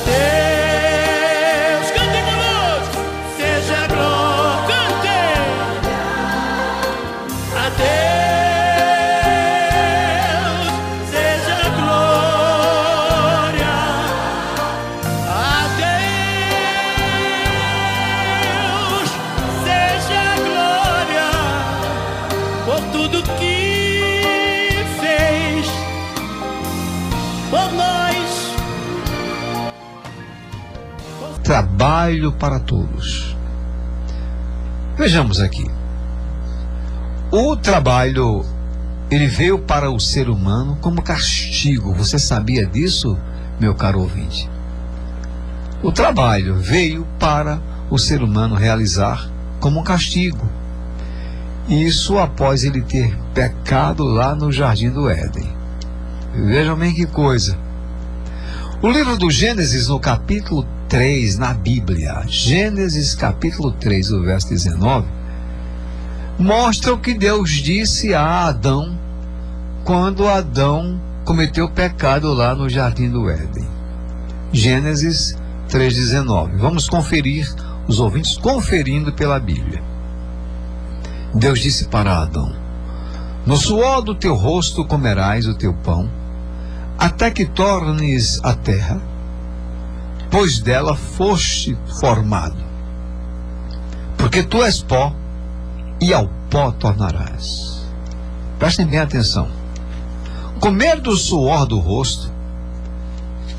Deus, cantem conosco, seja glória, cantem. A Deus seja glória, a Deus seja glória por tudo que fez por nós. Trabalho para todos. Vejamos aqui. O trabalho, ele veio para o ser humano como castigo. Você sabia disso, meu caro ouvinte? O trabalho veio para o ser humano realizar como um castigo. Isso após ele ter pecado lá no Jardim do Éden. Vejam bem que coisa. O livro do Gênesis, no capítulo 3, na Bíblia, Gênesis capítulo 3, o verso 19, mostra o que Deus disse a Adão quando Adão cometeu pecado lá no Jardim do Éden. Gênesis 3,19. Vamos conferir, os ouvintes conferindo pela Bíblia. Deus disse para Adão: no suor do teu rosto comerás o teu pão, até que tornes a terra, pois dela foste formado. Porque tu és pó, e ao pó tornarás. Prestem bem atenção. Comer do suor do rosto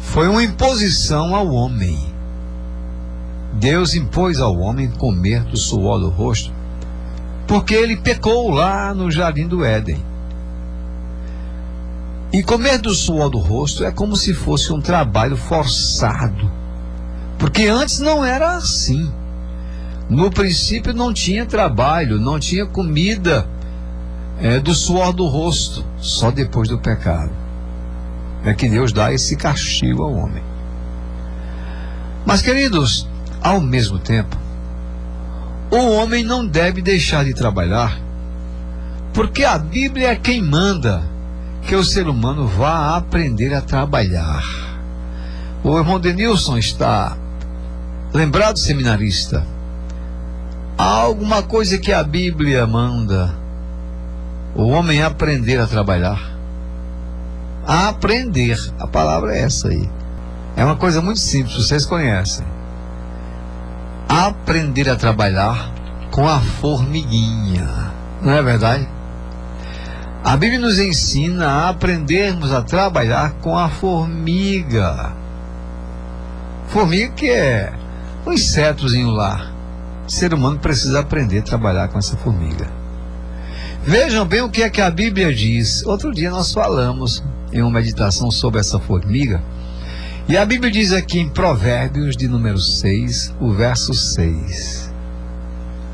foi uma imposição ao homem. Deus impôs ao homem comer do suor do rosto, porque ele pecou lá no Jardim do Éden. E comer do suor do rosto é como se fosse um trabalho forçado, porque antes não era assim. No princípio não tinha trabalho, não tinha comida do suor do rosto, só depois do pecado é que Deus dá esse castigo ao homem. Mas, queridos, ao mesmo tempo, o homem não deve deixar de trabalhar, porque a Bíblia é quem manda que o ser humano vá aprender a trabalhar. O irmão Denilson está lembrado, seminarista? Há alguma coisa que a Bíblia manda o homem aprender a trabalhar? A aprender, a palavra é essa aí. É uma coisa muito simples, vocês conhecem. Aprender a trabalhar com a formiguinha, não é verdade? A Bíblia nos ensina a aprendermos a trabalhar com a formiga. Formiga que é um insetozinho lá. O ser humano precisa aprender a trabalhar com essa formiga. Vejam bem o que é que a Bíblia diz. Outro dia nós falamos em uma meditação sobre essa formiga. E a Bíblia diz aqui em Provérbios de número 6, o verso 6.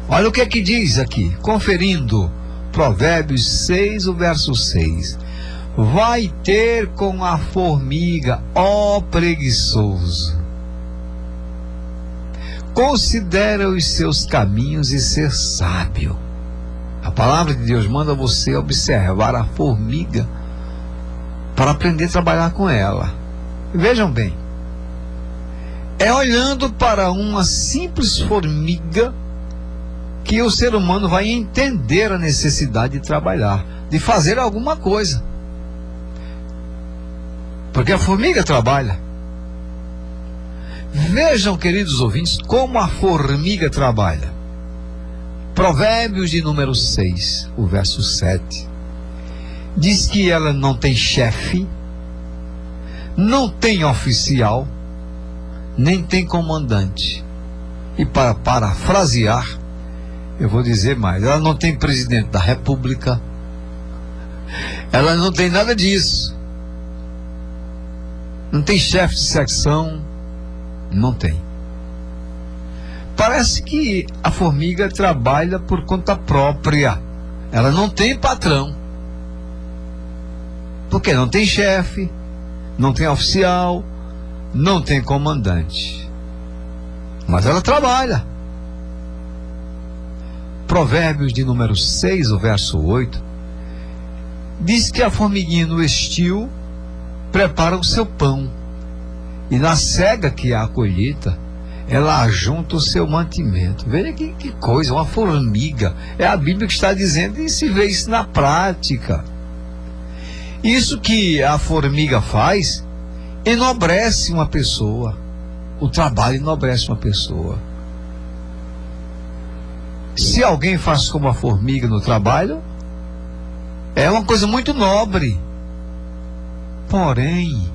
Olha o que é que diz aqui, conferindo. Provérbios 6, o verso 6. Vai ter com a formiga, ó preguiçoso. Considera os seus caminhos e ser sábio. A palavra de Deus manda você observar a formiga para aprender a trabalhar com ela. Vejam bem, é olhando para uma simples formiga que o ser humano vai entender a necessidade de trabalhar, de fazer alguma coisa. Porque a formiga trabalha. Vejam, queridos ouvintes, como a formiga trabalha. Provérbios de número 6, o verso 7. Diz que ela não tem chefe, não tem oficial, nem tem comandante. E para parafrasear, eu vou dizer mais, ela não tem presidente da república, ela não tem nada disso, não tem chefe de secção, não tem. Parece que a formiga trabalha por conta própria, ela não tem patrão, porque não tem chefe, não tem oficial, não tem comandante, mas ela trabalha. Provérbios de número 6, o verso 8, diz que a formiguinha no estio prepara o seu pão, E na cega que há a colheita, ela ajunta o seu mantimento. Veja que coisa, uma formiga. É a Bíblia que está dizendo, e se vê isso na prática. Isso que a formiga faz, enobrece uma pessoa. O trabalho enobrece uma pessoa. Se alguém faz como a formiga no trabalho, é uma coisa muito nobre. Porém,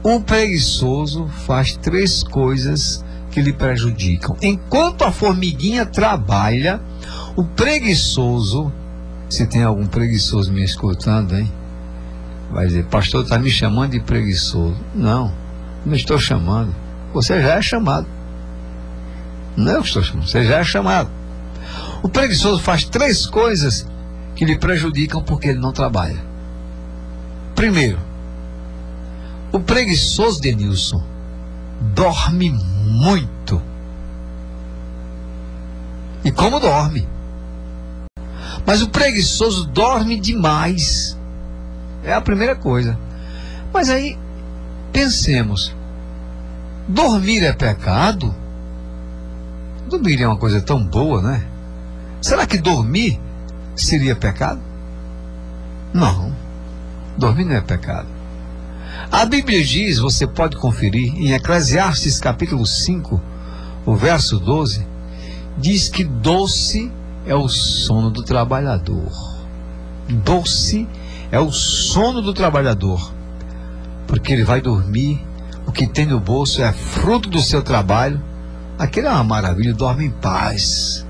o preguiçoso faz 3 coisas que lhe prejudicam. Enquanto a formiguinha trabalha, o preguiçoso, se tem algum preguiçoso me escutando, hein? Vai dizer, pastor, está me chamando de preguiçoso. Não estou chamando. Você já é chamado. Não é eu que estou chamando, você já é chamado. O preguiçoso faz 3 coisas que lhe prejudicam porque ele não trabalha. Primeiro, o preguiçoso, Denilson, dorme muito. E como dorme? Mas o preguiçoso dorme demais. É a primeira coisa. Mas aí, pensemos, dormir é pecado? Dormir é uma coisa tão boa, né? Será que dormir seria pecado? Não, dormir não é pecado. A Bíblia diz, você pode conferir, em Eclesiastes capítulo 5, o verso 12, diz que doce é o sono do trabalhador. Doce é o sono do trabalhador, porque ele vai dormir, o que tem no bolso é fruto do seu trabalho. Aquele é uma maravilha, dorme em paz.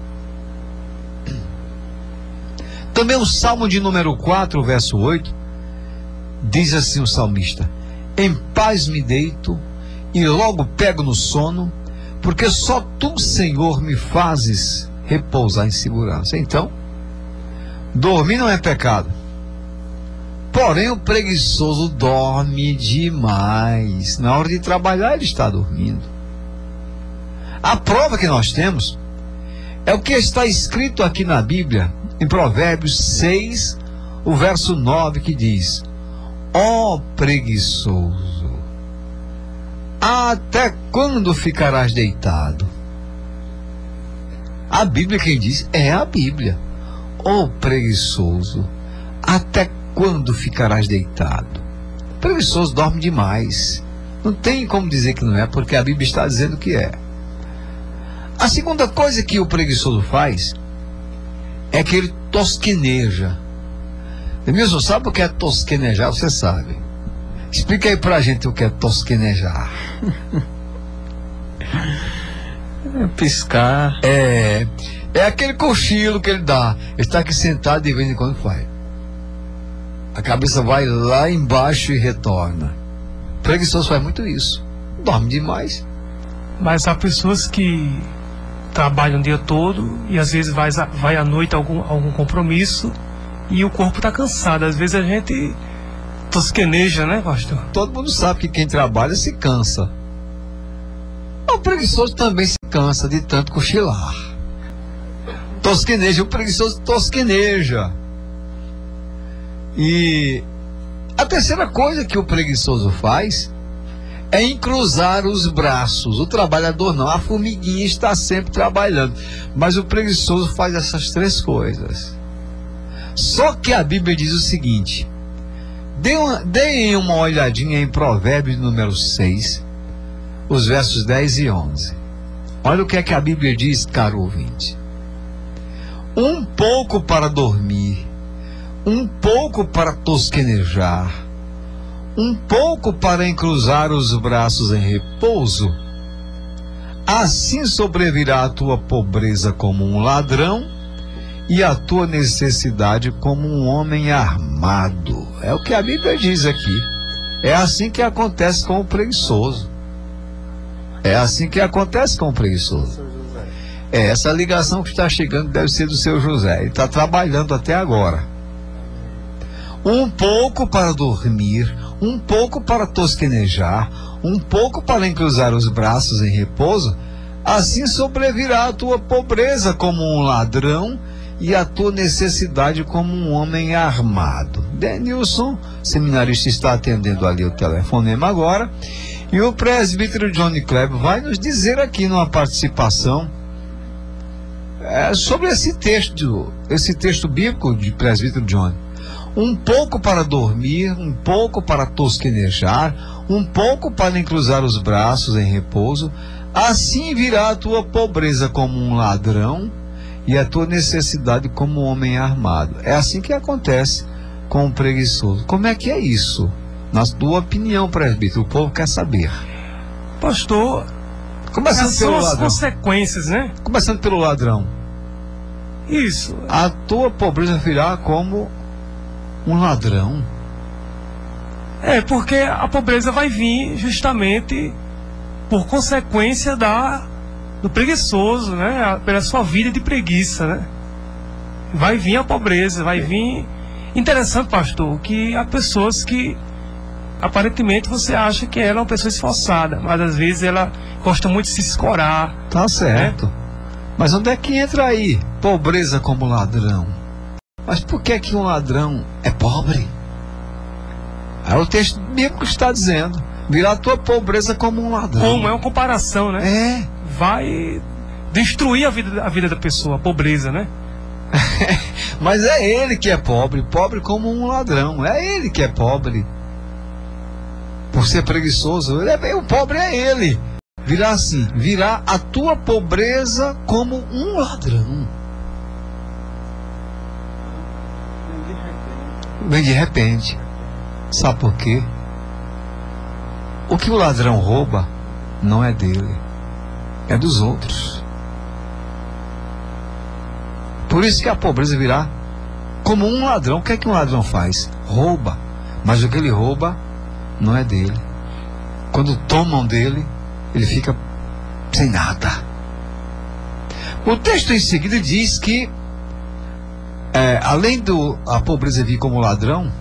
Também o Salmo de número 4, verso 8, diz assim o salmista: em paz me deito e logo pego no sono, porque só tu, Senhor, me fazes repousar em segurança. Então, dormir não é pecado. Porém, o preguiçoso dorme demais. Na hora de trabalhar, ele está dormindo. A prova que nós temos é o que está escrito aqui na Bíblia, em Provérbios 6, o verso 9, que diz: ó preguiçoso, até quando ficarás deitado? A Bíblia quem diz é a Bíblia. Ó preguiçoso, até quando ficarás deitado? O preguiçoso dorme demais. Não tem como dizer que não é, porque a Bíblia está dizendo que é. A segunda coisa que o preguiçoso faz é que ele tosqueneja. Denilson, sabe o que é tosquenejar? Você sabe. Explica aí pra gente o que é tosquenejar. É piscar. É aquele cochilo que ele dá. Ele está aqui sentado de vez em quando faz. A cabeça vai lá embaixo e retorna. O preguiçoso faz muito isso. Dorme demais. Mas há pessoas que trabalham o dia todo e às vezes vai à noite a algum compromisso e o corpo está cansado. Às vezes a gente tosqueneja, né, pastor? Todo mundo sabe que quem trabalha se cansa. O preguiçoso também se cansa de tanto cochilar. Tosqueneja, o preguiçoso tosqueneja. E a terceira coisa que o preguiçoso faz é encruzar os braços. O trabalhador não, a formiguinha está sempre trabalhando, mas o preguiçoso faz essas 3 coisas. Só que a Bíblia diz o seguinte: deem uma olhadinha em Provérbios número 6, os versos 10 e 11. Olha o que é que a Bíblia diz, caro ouvinte: um pouco para dormir, um pouco para tosquenejar, um pouco para encruzar os braços em repouso, assim sobrevirá a tua pobreza como um ladrão e a tua necessidade como um homem armado. É o que a Bíblia diz aqui. É assim que acontece com o preguiçoso. É assim que acontece com o preguiçoso. É essa ligação que está chegando, deve ser do seu José. Ele está trabalhando até agora. Um pouco para dormir, um pouco para tosquenejar, um pouco para encruzar os braços em repouso, assim sobrevirá a tua pobreza como um ladrão e a tua necessidade como um homem armado. Denilson, seminarista, está atendendo ali o telefonema agora, E o presbítero Johnny Kleber vai nos dizer aqui numa participação sobre esse texto bíblico de presbítero Johnny. Um pouco para dormir, um pouco para tosquenejar, um pouco para encruzar os braços em repouso, assim virá a tua pobreza como um ladrão e a tua necessidade como um homem armado. É assim que acontece com o preguiçoso. Como é que é isso? Na tua opinião, presbítero, o povo quer saber. Pastor, Começando pelo são as ladrão. consequências, né? Começando pelo ladrão. Isso. A tua pobreza virá como um ladrão. Porque a pobreza vai vir justamente por consequência do preguiçoso, né? Pela sua vida de preguiça, né? Vai vir a pobreza, vai vir... Interessante, pastor, que há pessoas que aparentemente você acha que ela é uma pessoa esforçada, mas às vezes ela gosta muito de se escorar. Tá certo. Mas onde é que entra aí? Pobreza como ladrão. Mas por que que um ladrão é pobre? Aí o texto bíblico está dizendo: virá a tua pobreza como um ladrão. Como? É uma comparação, né? É. Vai destruir a vida da pessoa, a pobreza, né? Mas é ele que é pobre, pobre como um ladrão. É ele que é pobre. Por ser preguiçoso, o pobre é ele. Virá assim: virá a tua pobreza como um ladrão. Vem de repente. Sabe por quê? O que o ladrão rouba não é dele, é dos outros. Por isso que a pobreza virá como um ladrão. O que é que um ladrão faz? Rouba. Mas o que ele rouba não é dele. Quando tomam dele, ele fica sem nada. O texto em seguida diz que além a pobreza vir como ladrão,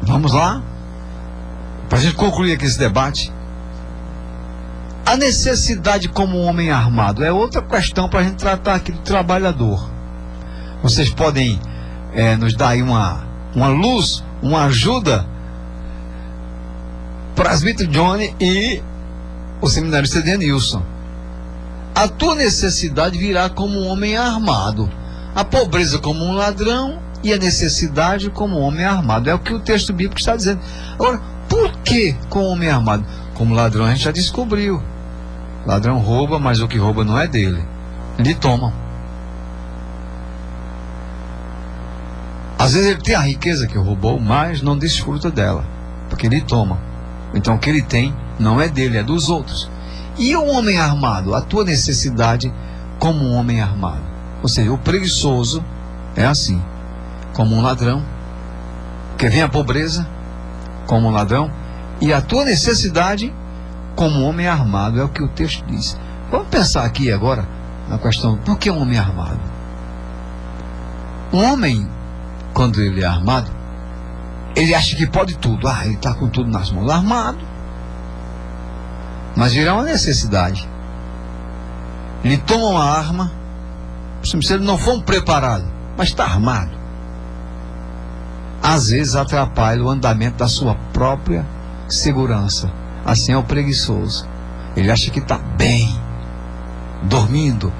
vamos lá, para a gente concluir aqui esse debate, a necessidade como um homem armado é outra questão para a gente tratar aqui do trabalhador. Vocês podem nos dar aí uma luz, uma ajuda, presbítero Johnny e o seminarista Denilson. A tua necessidade virá como um homem armado, a pobreza como um ladrão e a necessidade como um homem armado. É o que o texto bíblico está dizendo. Agora, por que com o homem armado? Como ladrão a gente já descobriu. Ladrão rouba, mas o que rouba não é dele. Lhe tomam. Às vezes ele tem a riqueza que roubou, mas não desfruta dela, porque lhe tomam. Então o que ele tem não é dele, é dos outros. E o homem armado? A tua necessidade como um homem armado. Ou seja, o preguiçoso é assim, como um ladrão, que vem a pobreza como um ladrão, e a tua necessidade como um homem armado, é o que o texto diz. Vamos pensar aqui agora na questão: por que um homem armado? Um homem, quando ele é armado, ele acha que pode tudo. Ele está com tudo nas mãos, armado. Mas virá uma necessidade. Ele toma uma arma, se ele não for um preparado, mas está armado. Às vezes atrapalha o andamento da sua própria segurança. Assim é o preguiçoso. Ele acha que está bem, dormindo,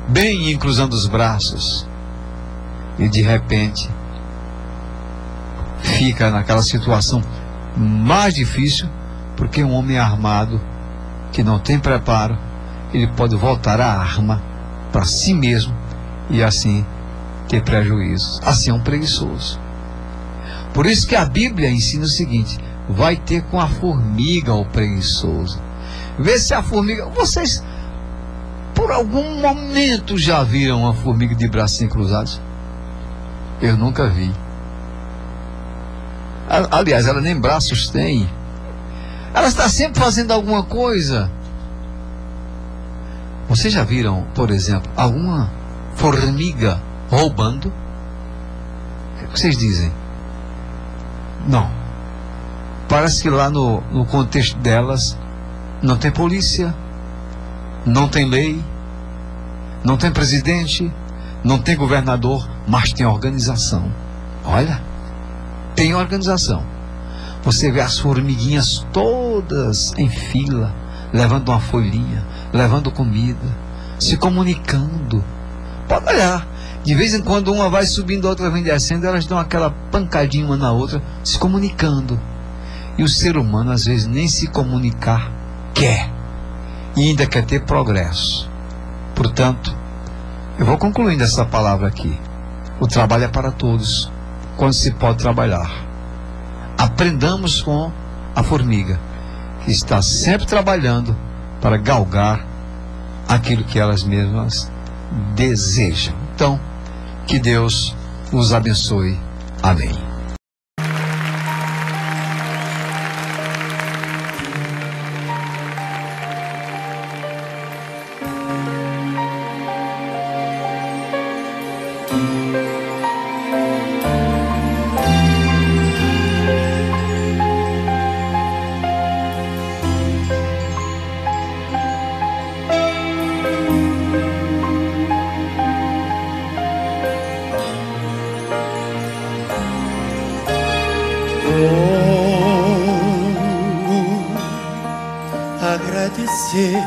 bem cruzando os braços. E de repente fica naquela situação mais difícil, porque um homem armado que não tem preparo, ele pode voltar a arma para si mesmo e assim ter prejuízos. Assim é um preguiçoso. Por isso que a Bíblia ensina o seguinte: vai ter com a formiga o preguiçoso. Vê se a formiga... Vocês por algum momento já viram uma formiga de bracinhos cruzados? Eu nunca vi. Aliás, ela nem braços tem. Ela está sempre fazendo alguma coisa. Vocês já viram, por exemplo, alguma formiga roubando? O que vocês dizem? Não. Parece que lá no contexto delas não tem polícia, não tem lei, não tem presidente, não tem governador, mas tem organização. Olha, tem organização. você vê as formiguinhas todas em fila, levando uma folhinha, levando comida, se comunicando. Pode olhar, de vez em quando uma vai subindo, a outra vem descendo, elas dão aquela pancadinha uma na outra, se comunicando. E o ser humano às vezes nem se comunicar quer, e ainda quer ter progresso. Portanto, eu vou concluindo essa palavra aqui. O trabalho é para todos, quando se pode trabalhar. Aprendamos com a formiga, que está sempre trabalhando para galgar aquilo que elas mesmas desejam. Então, que Deus os abençoe. Amém. Agradecer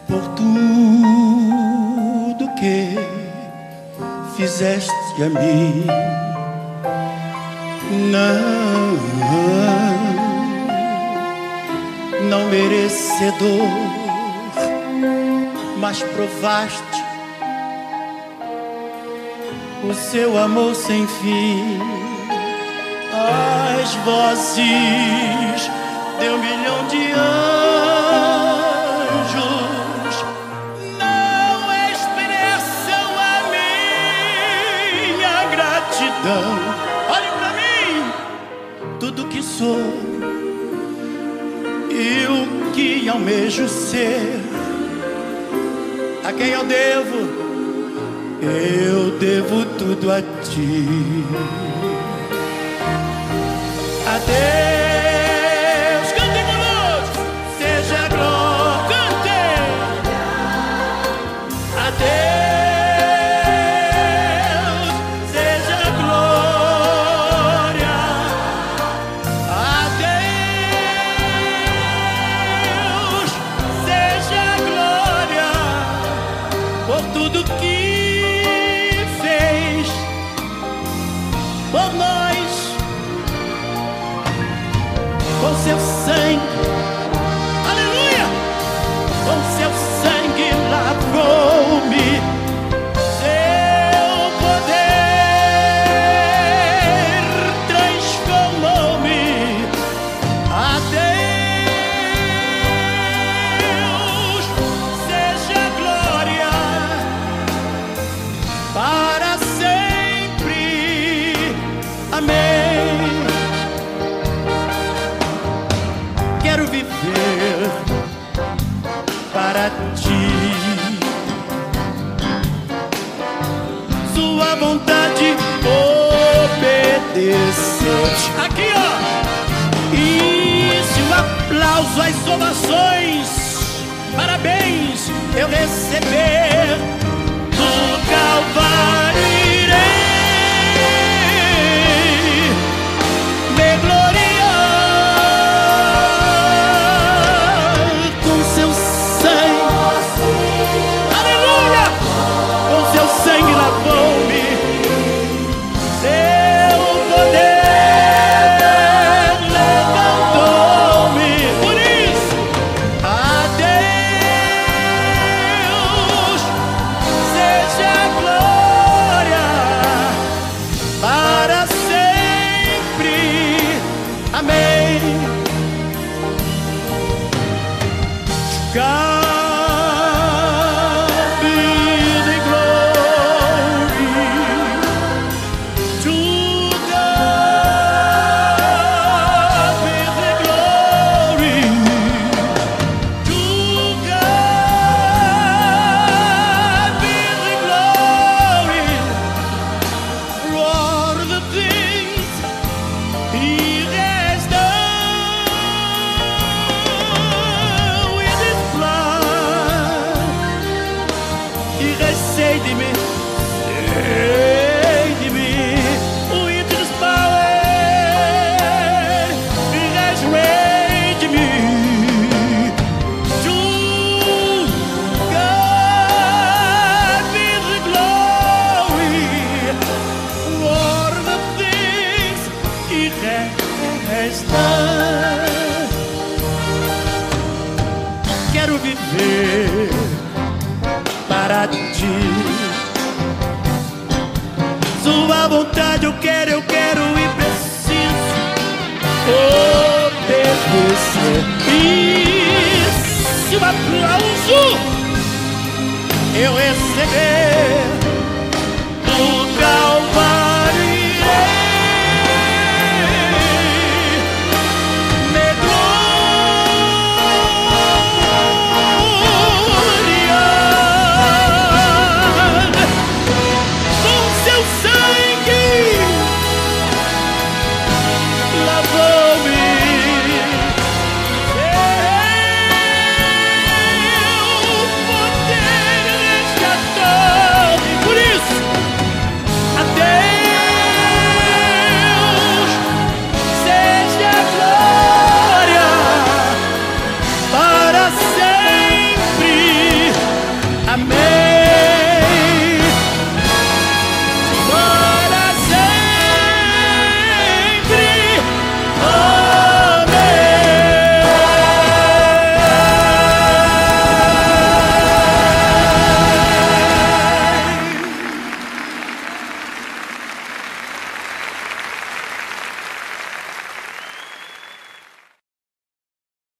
por tudo que fizeste a mim. Não merecedor, mas provaste o seu amor sem fim. As vozes de 1 milhão de anjos não expressam a minha gratidão. Olhe pra mim, tudo que sou e o que almejo ser, a quem eu devo tudo a ti. A Deus, cantem conosco, seja a glória, cantem. A Deus, seja a glória. A Deus, seja a glória por tudo que fez por nós. Com seu sangue, aleluia, com seu sangue lavou-me, seu poder transformou-me. A Deus seja a glória para sempre, amém. Quero viver para ti, sua vontade obedecer. Aqui ó, e se o aplauso, as ovações, parabéns eu receber do Calvário, irei me gloriar com seu sangue, aleluia, com seu sangue lavou-me, seu poder levantou-me. Por isso, a Deus estar. Quero viver para ti. Sua vontade eu quero e preciso obedecer. E se um aplauso eu receber,